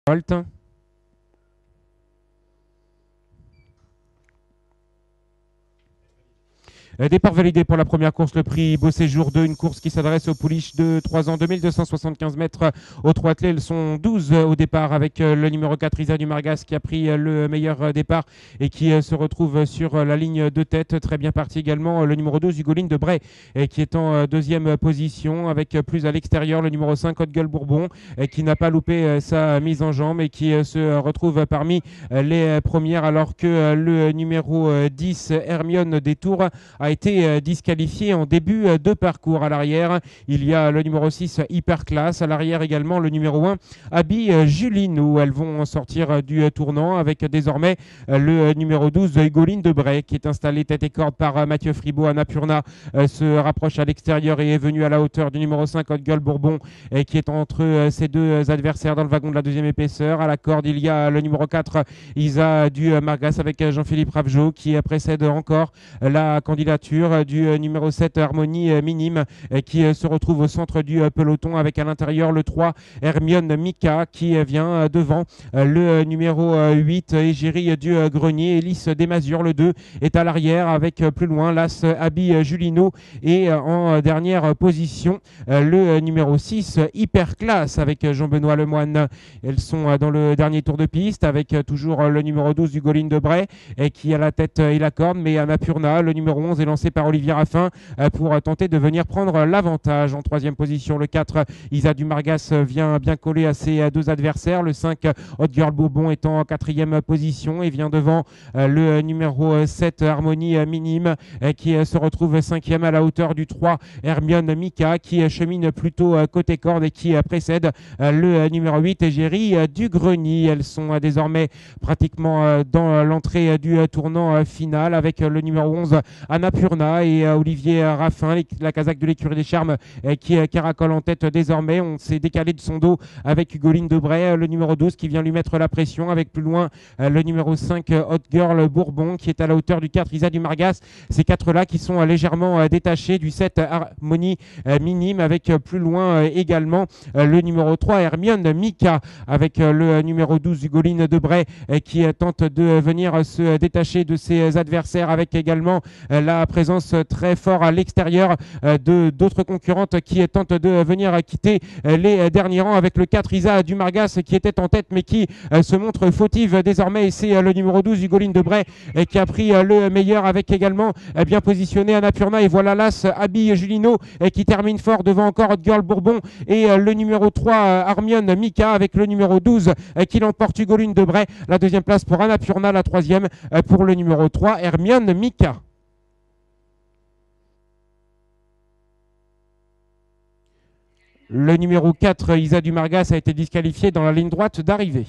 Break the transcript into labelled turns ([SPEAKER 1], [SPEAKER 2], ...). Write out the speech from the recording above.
[SPEAKER 1] Holt. Départ validé pour la première course, le prix Beau Séjour 2, une course qui s'adresse aux pouliches de 3 ans, 2275 mètres aux 3 attelés. Elles sont 12 au départ avec le numéro 4, Isa du Margas, qui a pris le meilleur départ et qui se retrouve sur la ligne de tête. Très bien parti également le numéro 2, Hugoline de Bray, qui est en deuxième position avec plus à l'extérieur le numéro 5, Haute Gueule Bourbon, qui n'a pas loupé sa mise en jambe et qui se retrouve parmi les premières, alors que le numéro 10, Hermione des Tours, a été disqualifié en début de parcours. À l'arrière, il y a le numéro 6, Hyperclass. À l'arrière également, le numéro 1, Abby Julino. Elles vont sortir du tournant avec désormais le numéro 12, Hugoline de Bray, qui est installé tête et corde par Mathieu Fribourg. Annapurna se rapproche à l'extérieur et est venu à la hauteur du numéro 5, Haute Gueule Bourbon, qui est entre ses deux adversaires dans le wagon de la deuxième épaisseur. À la corde, il y a le numéro 4, Isa du Margas, avec Jean-Philippe Ravjo, qui précède encore la candidature du numéro 7, Harmonie Minime, qui se retrouve au centre du peloton avec à l'intérieur le 3, Hermione Mika, qui vient devant le numéro 8, Égérie du Grenier. Élise Desmazures, le 2, est à l'arrière avec plus loin l'As Abby Julino, et en dernière position le numéro 6, Hyperclass, avec Jean-Benoît Lemoine. Elles sont dans le dernier tour de piste avec toujours le numéro 12, Hugoline de Bray, qui a la tête et la corde, mais Annapurna, le numéro 11, est lancé par Olivier Raffin pour tenter de venir prendre l'avantage. En troisième position, le 4, Isa du Margas, vient bien coller à ses deux adversaires. Le 5, Haute Gueule Bourbon, est en quatrième position et vient devant le numéro 7, Harmonie Minime, qui se retrouve cinquième à la hauteur du 3, Hermione Mika, qui chemine plutôt côté corde et qui précède le numéro 8, Égérie du Grenier. Elles sont désormais pratiquement dans l'entrée du tournant final avec le numéro 11, Annapurna, et Olivier Raffin, la casaque de l'écurie des Charmes, qui caracole en tête désormais. On s'est décalé de son dos avec Hugoline de Bray, le numéro 12, qui vient lui mettre la pression, avec plus loin le numéro 5, Haute Gueule Bourbon, qui est à la hauteur du 4, Isa du Margas. Ces quatre-là qui sont légèrement détachés du 7, Harmonie Minime, avec plus loin également le numéro 3, Hermione Mika, avec le numéro 12, Hugoline de Bray, qui tente de venir se détacher de ses adversaires, avec également la présence très fort à l'extérieur d'autres concurrentes qui tentent de venir quitter les derniers rangs, avec le 4, Isa du Margas, qui était en tête mais qui se montre fautive désormais, et c'est le numéro 12, Hugoline de Bray, qui a pris le meilleur, avec également bien positionné Annapurna, et voilà l'As Abby Julino qui termine fort devant encore Haute Gueule Bourbon et le numéro 3, Hermione Mika, avec le numéro 12 qui l'emporte, Hugoline de Bray. La deuxième place pour Annapurna, la troisième pour le numéro 3, Hermione Mika. Le numéro 4, Isa du Margas, a été disqualifié dans la ligne droite d'arrivée.